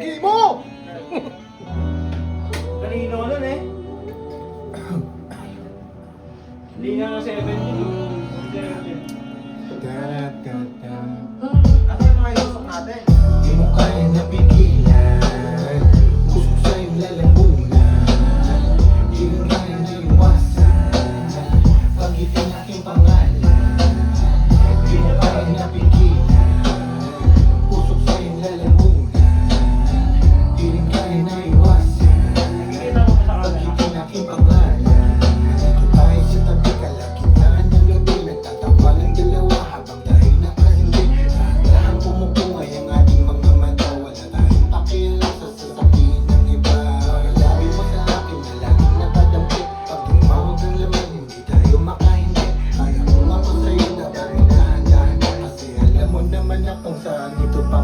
pogi mo! Kanino nun eh? Hindi na 70. Ano yung mga ilusok natin? Di mo kaya napigilan, usok sa'yong lalamunan. Di mo kaya naiwasan, pagitin aking pangalan. Di mo kaya napigilan, usok sa'yong lalamunan. Di rin kaya naiwasan, pagitin aking pangalan. Nandito tayo sa tabi kalakitaan ng gabi, nagtatawa ng dalawa habang tayo nakahindi. Lahat pumupungay ang ating mga mata, wala tayong pakialam sa sasabihin ng iba. Labi mo sa akin na laging nakadampit, pag tumawag ang laman hindi tayo makahindi. Ayaw ko nga ko sa'yo na parang dahan-dahan na, kasi alam mo naman na kung saan ito pa